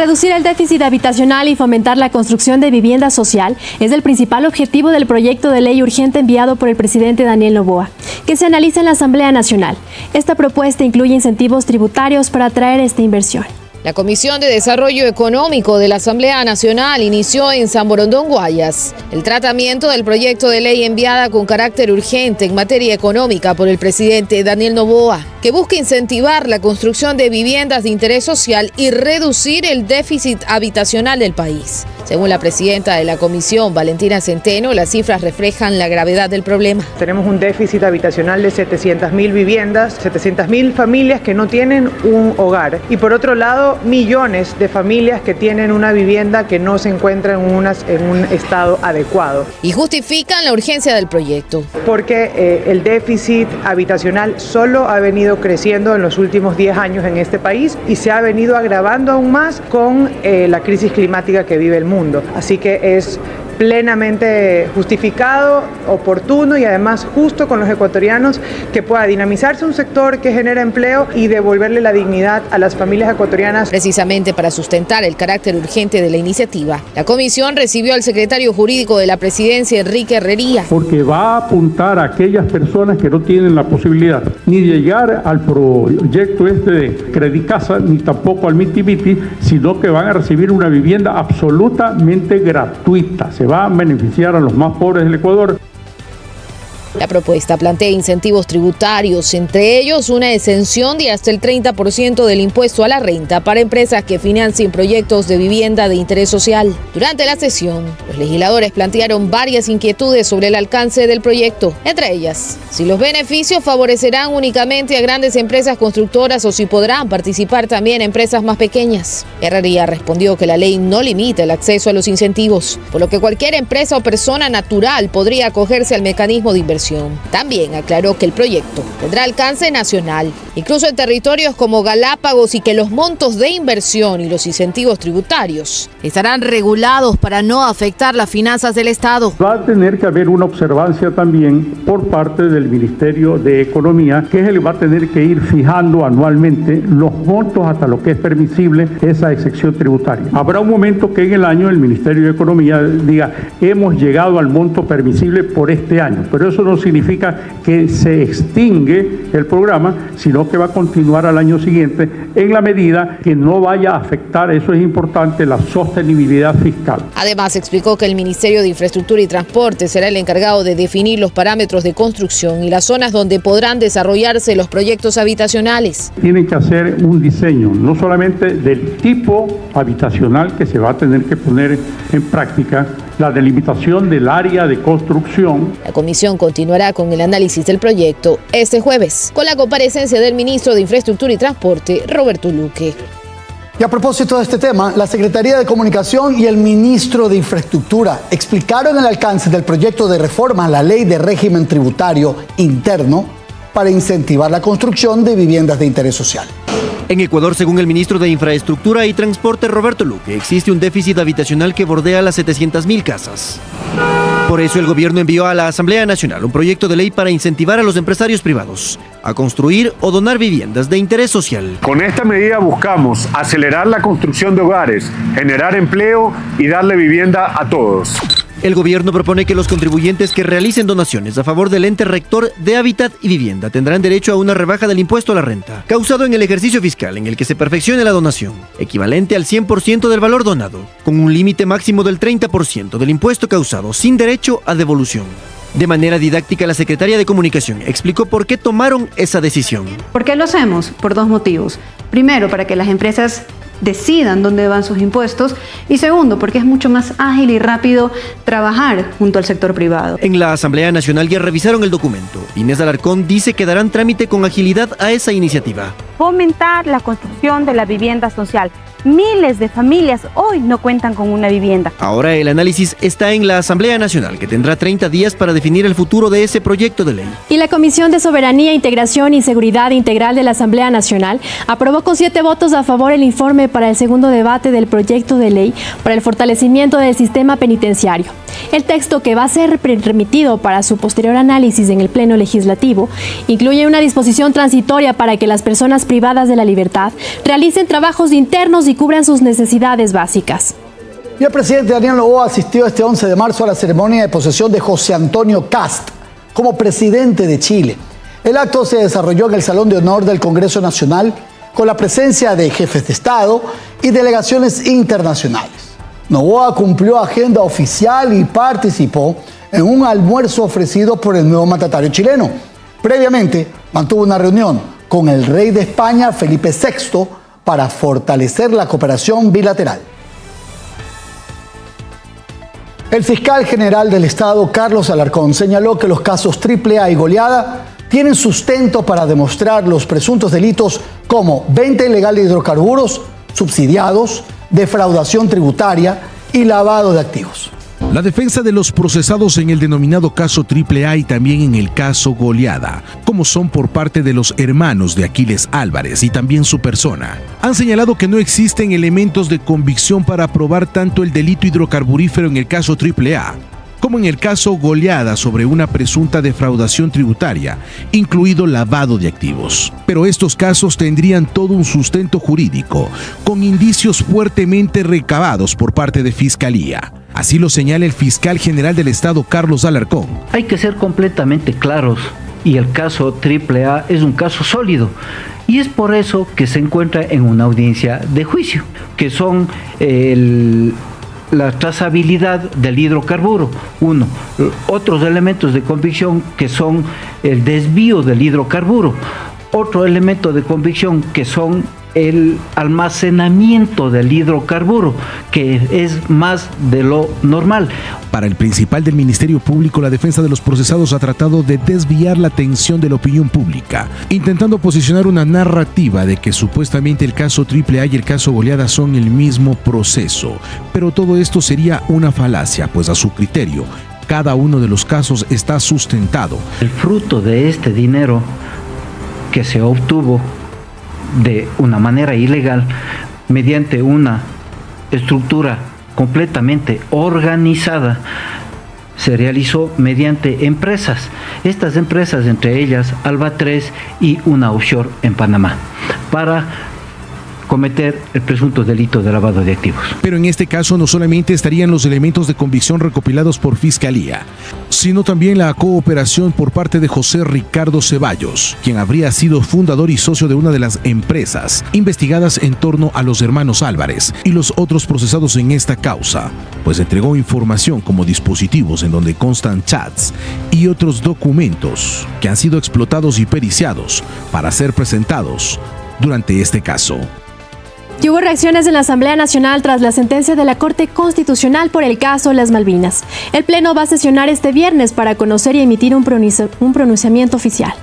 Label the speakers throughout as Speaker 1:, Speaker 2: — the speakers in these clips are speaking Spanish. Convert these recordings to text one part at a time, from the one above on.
Speaker 1: Reducir el déficit habitacional y fomentar la construcción de vivienda social es el principal objetivo del proyecto de ley urgente enviado por el presidente Daniel Noboa, que se analiza en la Asamblea Nacional. Esta propuesta incluye incentivos tributarios para atraer esta inversión.
Speaker 2: La Comisión de Desarrollo Económico de la Asamblea Nacional inició en San Borondón, Guayas, el tratamiento del proyecto de ley enviada con carácter urgente en materia económica por el presidente Daniel Noboa, que busca incentivar la construcción de viviendas de interés social y reducir el déficit habitacional del país. Según la presidenta de la comisión, Valentina Centeno, las cifras reflejan la gravedad del problema.
Speaker 3: Tenemos un déficit habitacional de 700.000 viviendas, 700.000 familias que no tienen un hogar. Y por otro lado, millones de familias que tienen una vivienda que no se encuentra en un estado adecuado.
Speaker 2: Y justifican la urgencia del proyecto.
Speaker 3: Porque el déficit habitacional solo ha venido creciendo en los últimos 10 años en este país y se ha venido agravando aún más con la crisis climática que vive el mundo. Así que es plenamente justificado, oportuno y además justo con los ecuatorianos que pueda dinamizarse un sector que genera empleo y devolverle la dignidad a las familias ecuatorianas.
Speaker 2: Precisamente para sustentar el carácter urgente de la iniciativa, la comisión recibió al secretario jurídico de la presidencia, Enrique Herrería.
Speaker 4: Porque va a apuntar a aquellas personas que no tienen la posibilidad ni de llegar al proyecto de Credicasa, ni tampoco al Miti-Miti, sino que van a recibir una vivienda absolutamente gratuita. Se va a beneficiar a los más pobres del Ecuador.
Speaker 2: La propuesta plantea incentivos tributarios, entre ellos una exención de hasta el 30% del impuesto a la renta para empresas que financien proyectos de vivienda de interés social. Durante la sesión, los legisladores plantearon varias inquietudes sobre el alcance del proyecto, entre ellas, si los beneficios favorecerán únicamente a grandes empresas constructoras o si podrán participar también empresas más pequeñas. Herrería respondió que la ley no limita el acceso a los incentivos, por lo que cualquier empresa o persona natural podría acogerse al mecanismo de inversión. También aclaró que el proyecto tendrá alcance nacional, incluso en territorios como Galápagos, y que los montos de inversión y los incentivos tributarios estarán regulados para no afectar las finanzas del Estado.
Speaker 4: Va a tener que haber una observancia también por parte del Ministerio de Economía, que es el que va a tener que ir fijando anualmente los montos hasta lo que es permisible esa exención tributaria. Habrá un momento que en el año el Ministerio de Economía diga, hemos llegado al monto permisible por este año, pero eso no significa que se extingue el programa, sino que va a continuar al año siguiente en la medida que no vaya a afectar, eso es importante, la sostenibilidad fiscal.
Speaker 2: Además, explicó que el Ministerio de Infraestructura y Transporte será el encargado de definir los parámetros de construcción y las zonas donde podrán desarrollarse los proyectos habitacionales.
Speaker 4: Tienen que hacer un diseño, no solamente del tipo habitacional que se va a tener que poner en práctica, la delimitación del área de construcción.
Speaker 2: La comisión continuará con el análisis del proyecto este jueves, con la comparecencia del ministro de Infraestructura y Transporte, Roberto Luque.
Speaker 5: Y a propósito de este tema, la Secretaría de Comunicación y el ministro de Infraestructura explicaron el alcance del proyecto de reforma a la Ley de Régimen Tributario Interno para incentivar la construcción de viviendas de interés social.
Speaker 6: En Ecuador, según el ministro de Infraestructura y Transporte, Roberto Luque, existe un déficit habitacional que bordea las 700.000 casas. Por eso el gobierno envió a la Asamblea Nacional un proyecto de ley para incentivar a los empresarios privados a construir o donar viviendas de interés social.
Speaker 7: Con esta medida buscamos acelerar la construcción de hogares, generar empleo y darle vivienda a todos.
Speaker 6: El gobierno propone que los contribuyentes que realicen donaciones a favor del ente rector de Hábitat y Vivienda tendrán derecho a una rebaja del impuesto a la renta, causado en el ejercicio fiscal en el que se perfeccione la donación, equivalente al 100% del valor donado, con un límite máximo del 30% del impuesto causado, sin derecho a devolución. De manera didáctica, la secretaria de Comunicación explicó por qué tomaron esa decisión.
Speaker 8: ¿Por qué lo hacemos? Por dos motivos. Primero, para que las empresas decidan dónde van sus impuestos, y segundo, porque es mucho más ágil y rápido trabajar junto al sector privado.
Speaker 6: En la Asamblea Nacional ya revisaron el documento. Inés Alarcón dice que darán trámite con agilidad a esa iniciativa.
Speaker 9: Fomentar la construcción de la vivienda social. Miles de familias hoy no cuentan con una vivienda.
Speaker 6: Ahora el análisis está en la Asamblea Nacional, que tendrá 30 días para definir definir el futuro de ese proyecto de ley.
Speaker 1: Y la Comisión de Soberanía, Integración y Seguridad Integral de la Asamblea Nacional aprobó con 7 votos a favor el informe para el segundo debate del proyecto de ley para el fortalecimiento del sistema penitenciario. El texto, que va a ser remitido para su posterior análisis en el Pleno Legislativo, incluye una disposición transitoria para que las personas privadas de la libertad realicen trabajos internos y cubran sus necesidades básicas.
Speaker 5: Y el presidente Daniel Noboa asistió este 11 de marzo a la ceremonia de posesión de José Antonio Kast como presidente de Chile. El acto se desarrolló en el Salón de Honor del Congreso Nacional con la presencia de jefes de Estado y delegaciones internacionales. Noboa cumplió agenda oficial y participó en un almuerzo ofrecido por el nuevo mandatario chileno. Previamente, mantuvo una reunión con el rey de España, Felipe VI, para fortalecer la cooperación bilateral. El fiscal general del Estado, Carlos Alarcón, señaló que los casos AAA y Goleada tienen sustento para demostrar los presuntos delitos como venta ilegal de hidrocarburos, subsidiados, defraudación tributaria y lavado de activos.
Speaker 10: La defensa de los procesados en el denominado caso AAA y también en el caso Goleada, como son por parte de los hermanos de Aquiles Álvarez y también su persona, han señalado que no existen elementos de convicción para probar tanto el delito hidrocarburífero en el caso AAA como en el caso Goleada sobre una presunta defraudación tributaria, incluido lavado de activos. Pero estos casos tendrían todo un sustento jurídico, con indicios fuertemente recabados por parte de Fiscalía. Así lo señala el fiscal general del Estado, Carlos Alarcón.
Speaker 11: Hay que ser completamente claros, y el caso AAA es un caso sólido. Y es por eso que se encuentra en una audiencia de juicio, que son la trazabilidad del hidrocarburo, otros elementos de convicción que son el desvío del hidrocarburo, otro elemento de convicción que son el almacenamiento del hidrocarburo, que es más de lo normal.
Speaker 10: Para el principal del Ministerio Público, la defensa de los procesados ha tratado de desviar la atención de la opinión pública, intentando posicionar una narrativa de que supuestamente el caso AAA y el caso Goleada son el mismo proceso. Pero todo esto sería una falacia, pues a su criterio, cada uno de los casos está sustentado.
Speaker 11: El fruto de este dinero que se obtuvo de una manera ilegal mediante una estructura completamente organizada se realizó mediante empresas. Estas empresas, entre ellas Alba 3 y una offshore en Panamá, para cometer el presunto delito de lavado de activos.
Speaker 10: Pero en este caso no solamente estarían los elementos de convicción recopilados por Fiscalía, sino también la cooperación por parte de José Ricardo Ceballos, quien habría sido fundador y socio de una de las empresas investigadas en torno a los hermanos Álvarez y los otros procesados en esta causa, pues entregó información como dispositivos en donde constan chats y otros documentos que han sido explotados y periciados para ser presentados durante este caso.
Speaker 1: Y hubo reacciones en la Asamblea Nacional tras la sentencia de la Corte Constitucional por el caso Las Malvinas. El Pleno va a sesionar este viernes para conocer y emitir un pronunciamiento oficial.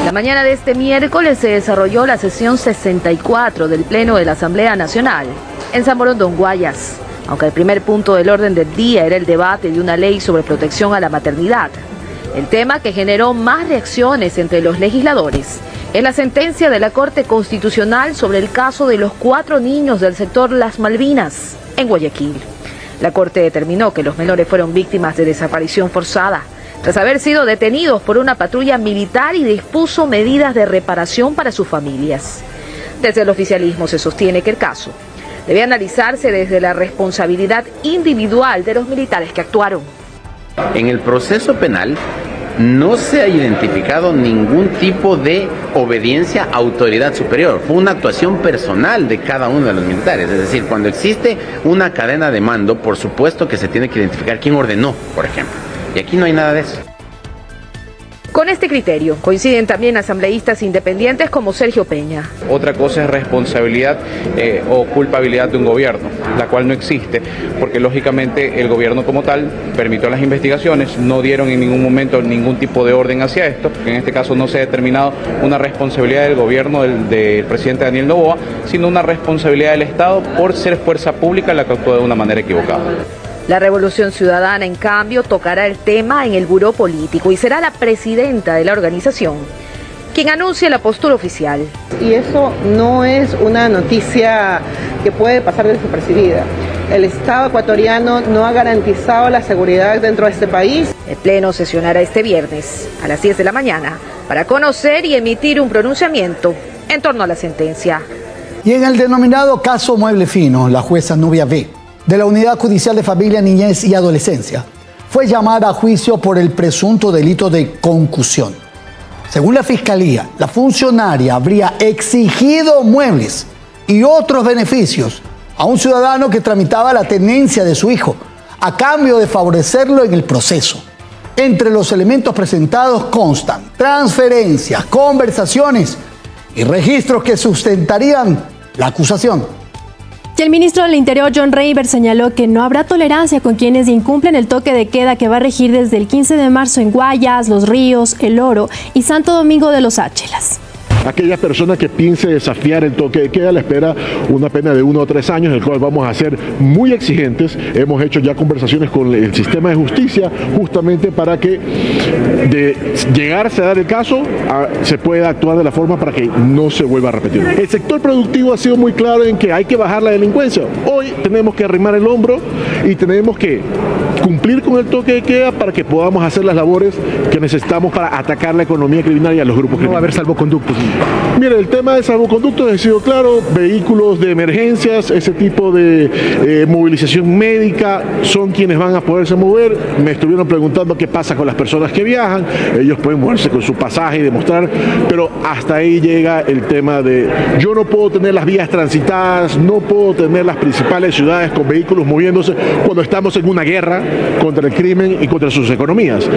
Speaker 2: La mañana de este miércoles se desarrolló la sesión 64 del Pleno de la Asamblea Nacional en San Borondón, Guayas. Aunque el primer punto del orden del día era el debate de una ley sobre protección a la maternidad, el tema que generó más reacciones entre los legisladores es la sentencia de la Corte Constitucional sobre el caso de los 4 niños del sector Las Malvinas, en Guayaquil. La Corte determinó que los menores fueron víctimas de desaparición forzada, tras haber sido detenidos por una patrulla militar, y dispuso medidas de reparación para sus familias. Desde el oficialismo se sostiene que el caso debe analizarse desde la responsabilidad individual de los militares que actuaron.
Speaker 12: En el proceso penal no se ha identificado ningún tipo de obediencia a autoridad superior. Fue una actuación personal de cada uno de los militares. Es decir, cuando existe una cadena de mando, por supuesto que se tiene que identificar quién ordenó, por ejemplo. Y aquí no hay nada de eso.
Speaker 2: Con este criterio coinciden también asambleístas independientes como Sergio Peña.
Speaker 13: Otra cosa es responsabilidad o culpabilidad de un gobierno, la cual no existe, porque lógicamente el gobierno como tal permitió las investigaciones, no dieron en ningún momento ningún tipo de orden hacia esto. En este caso no se ha determinado una responsabilidad del gobierno del presidente Daniel Noboa, sino una responsabilidad del Estado por ser fuerza pública la que actuó de una manera equivocada.
Speaker 2: La Revolución Ciudadana, en cambio, tocará el tema en el buró político y será la presidenta de la organización quien anuncie la postura oficial.
Speaker 14: Y eso no es una noticia que puede pasar desapercibida. El Estado ecuatoriano no ha garantizado la seguridad dentro de este país.
Speaker 2: El Pleno sesionará este viernes a las 10 de la mañana para conocer y emitir un pronunciamiento en torno a la sentencia.
Speaker 5: Y en el denominado caso Mueble Fino, la jueza Nubia B., de la Unidad Judicial de Familia, Niñez y Adolescencia, fue llamada a juicio por el presunto delito de concusión. Según la Fiscalía, la funcionaria habría exigido muebles y otros beneficios a un ciudadano que tramitaba la tenencia de su hijo, a cambio de favorecerlo en el proceso. Entre los elementos presentados constan transferencias, conversaciones y registros que sustentarían la acusación.
Speaker 1: Y el ministro del Interior, John Reyber, señaló que no habrá tolerancia con quienes incumplen el toque de queda que va a regir desde el 15 de marzo en Guayas, Los Ríos, El Oro y Santo Domingo de los Áchilas.
Speaker 15: Aquella persona que piense desafiar el toque de queda le espera una pena de 1 o 3 años, el cual vamos a ser muy exigentes. Hemos hecho ya conversaciones con el sistema de justicia justamente para que, de llegarse a dar el caso, se pueda actuar de la forma para que no se vuelva a repetir. El sector productivo ha sido muy claro en que hay que bajar la delincuencia. Hoy tenemos que arrimar el hombro y tenemos que cumplir con el toque de queda para que podamos hacer las labores que necesitamos para atacar la economía criminal y a los grupos criminales.
Speaker 16: No va a haber salvoconductos.
Speaker 15: Mire, el tema de salvoconductos ha sido claro, vehículos de emergencias, ese tipo de movilización médica, son quienes van a poderse mover. Me estuvieron preguntando qué pasa con las personas que viajan, ellos pueden moverse con su pasaje y demostrar, pero hasta ahí llega el tema de yo no puedo tener las vías transitadas, no puedo tener las principales ciudades con vehículos moviéndose cuando estamos en una guerra contra el crimen y contra sus economías.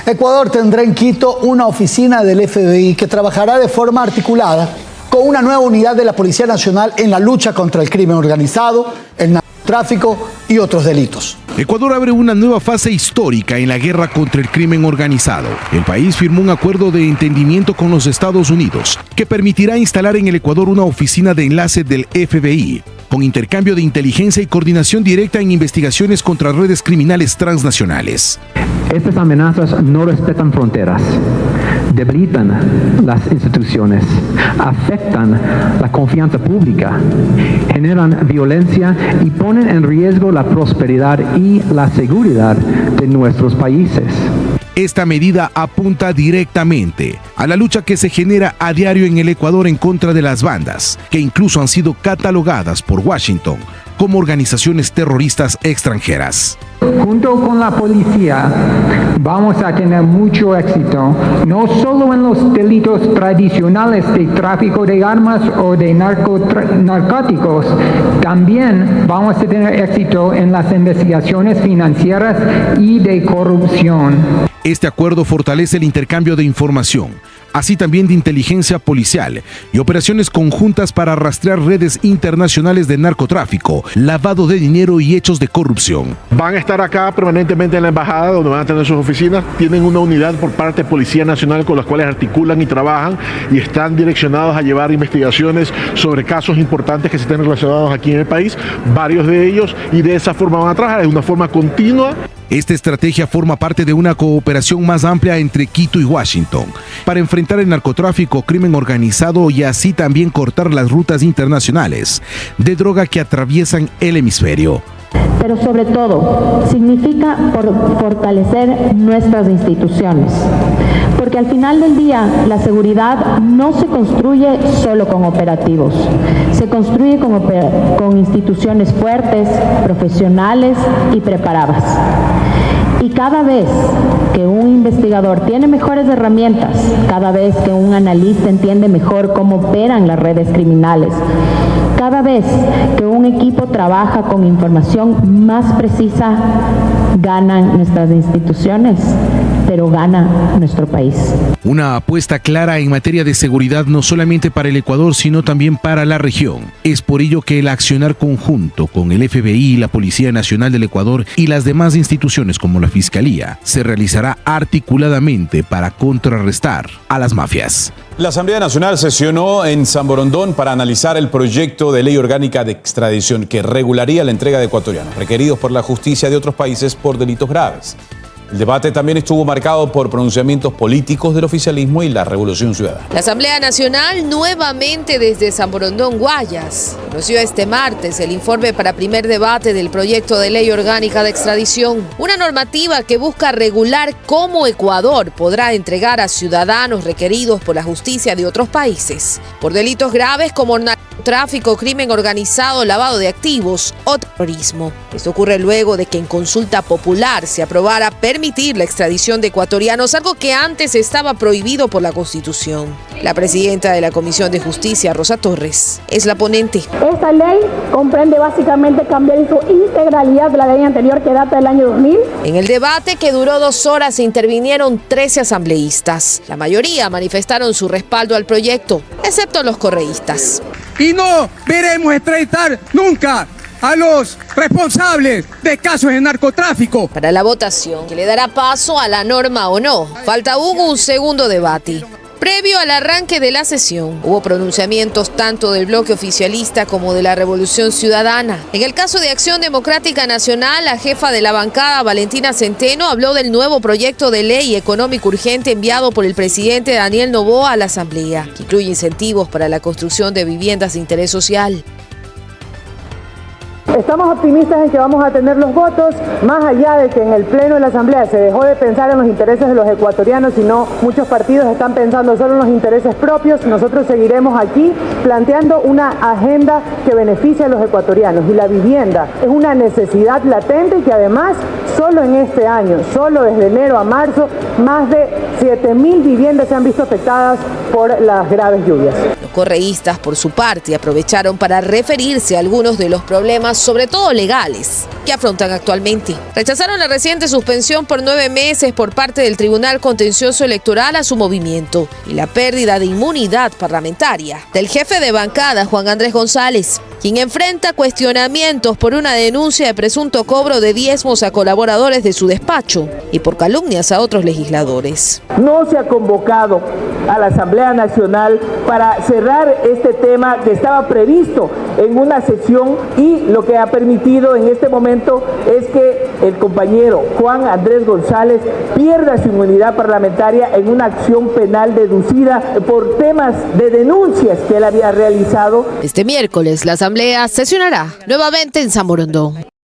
Speaker 5: Ecuador tendrá en Quito una oficina del FBI que trabajará de forma articulada con una nueva unidad de la Policía Nacional en la lucha contra el crimen organizado, el narcotráfico y otros delitos.
Speaker 10: Ecuador abre una nueva fase histórica en la guerra contra el crimen organizado. El país firmó un acuerdo de entendimiento con los Estados Unidos que permitirá instalar en el Ecuador una oficina de enlace del FBI, con intercambio de inteligencia y coordinación directa en investigaciones contra redes criminales transnacionales.
Speaker 16: Estas amenazas no respetan fronteras, debilitan las instituciones, afectan la confianza pública, generan violencia y ponen en riesgo la prosperidad y la seguridad de nuestros países.
Speaker 10: Esta medida apunta directamente a la lucha que se genera a diario en el Ecuador en contra de las bandas, que incluso han sido catalogadas por Washington como organizaciones terroristas extranjeras.
Speaker 17: Junto con la policía vamos a tener mucho éxito, no solo en los delitos tradicionales de tráfico de armas o de narcóticos, también vamos a tener éxito en las investigaciones financieras y de corrupción.
Speaker 10: Este acuerdo fortalece el intercambio de información, así también de inteligencia policial y operaciones conjuntas para rastrear redes internacionales de narcotráfico, lavado de dinero y hechos de corrupción.
Speaker 15: Van a estar acá permanentemente en la embajada, donde van a tener sus oficinas. Tienen una unidad por parte de Policía Nacional con las cuales articulan y trabajan y están direccionados a llevar investigaciones sobre casos importantes que se estén relacionados aquí en el país, varios de ellos, y de esa forma van a trabajar de una forma continua.
Speaker 10: Esta estrategia forma parte de una cooperación más amplia entre Quito y Washington para enfrentar el narcotráfico, crimen organizado y así también cortar las rutas internacionales de droga que atraviesan el hemisferio.
Speaker 18: Pero sobre todo, significa fortalecer nuestras instituciones. Porque al final del día, la seguridad no se construye solo con operativos. Se construye con instituciones fuertes, profesionales y preparadas. Y cada vez que un investigador tiene mejores herramientas, cada vez que un analista entiende mejor cómo operan las redes criminales, cada vez que un equipo trabaja con información más precisa, ganan nuestras instituciones, pero gana nuestro país.
Speaker 10: Una apuesta clara en materia de seguridad no solamente para el Ecuador, sino también para la región. Es por ello que el accionar conjunto con el FBI, la Policía Nacional del Ecuador y las demás instituciones como la Fiscalía se realizará articuladamente para contrarrestar a las mafias.
Speaker 19: La Asamblea Nacional sesionó en San Borondón para analizar el proyecto de ley orgánica de extradición que regularía la entrega de ecuatorianos requeridos por la justicia de otros países por delitos graves. El debate también estuvo marcado por pronunciamientos políticos del oficialismo y la Revolución Ciudadana.
Speaker 2: La Asamblea Nacional nuevamente desde San Borondón, Guayas, conoció este martes el informe para primer debate del proyecto de ley orgánica de extradición, una normativa que busca regular cómo Ecuador podrá entregar a ciudadanos requeridos por la justicia de otros países por delitos graves como narcotráfico, crimen organizado, lavado de activos o terrorismo. Esto ocurre luego de que en consulta popular se aprobara permitir la extradición de ecuatorianos, algo que antes estaba prohibido por la Constitución. La presidenta de la Comisión de Justicia, Rosa Torres, es la ponente.
Speaker 20: Esta ley comprende básicamente cambiar en su integralidad de la ley anterior que data del año 2000.
Speaker 2: En el debate, que duró 2 horas, se intervinieron 13 asambleístas. La mayoría manifestaron su respaldo al proyecto, excepto los correístas.
Speaker 21: Y no veremos extraditar nunca a los responsables de casos de narcotráfico.
Speaker 2: Para la votación, que le dará paso a la norma o no, falta un segundo debate. Previo al arranque de la sesión, hubo pronunciamientos tanto del bloque oficialista como de la Revolución Ciudadana. En el caso de Acción Democrática Nacional, la jefa de la bancada, Valentina Centeno, habló del nuevo proyecto de ley económico urgente enviado por el presidente Daniel Noboa a la Asamblea, que incluye incentivos para la construcción de viviendas de interés social.
Speaker 3: Estamos optimistas en que vamos a tener los votos, más allá de que en el Pleno de la Asamblea se dejó de pensar en los intereses de los ecuatorianos, sino muchos partidos están pensando solo en los intereses propios. Nosotros seguiremos aquí planteando una agenda que beneficie a los ecuatorianos, y la vivienda es una necesidad latente que además solo en este año, solo desde enero a marzo, más de 7.000 viviendas se han visto afectadas por las graves lluvias.
Speaker 2: Los correístas, por su parte, aprovecharon para referirse a algunos de los problemas, sobre todo legales, que afrontan actualmente. Rechazaron la reciente suspensión por 9 meses por parte del Tribunal Contencioso Electoral a su movimiento y la pérdida de inmunidad parlamentaria del jefe de bancada, Juan Andrés González, quien enfrenta cuestionamientos por una denuncia de presunto cobro de diezmos a colaboradores de su despacho y por calumnias a otros legisladores.
Speaker 22: No se ha convocado a la Asamblea Nacional para cerrar este tema que estaba previsto en una sesión, y lo que ha permitido en este momento es que el compañero Juan Andrés González pierda su inmunidad parlamentaria en una acción penal deducida por temas de denuncias que él había realizado.
Speaker 2: Este miércoles la Asamblea sesionará nuevamente en San Borondón.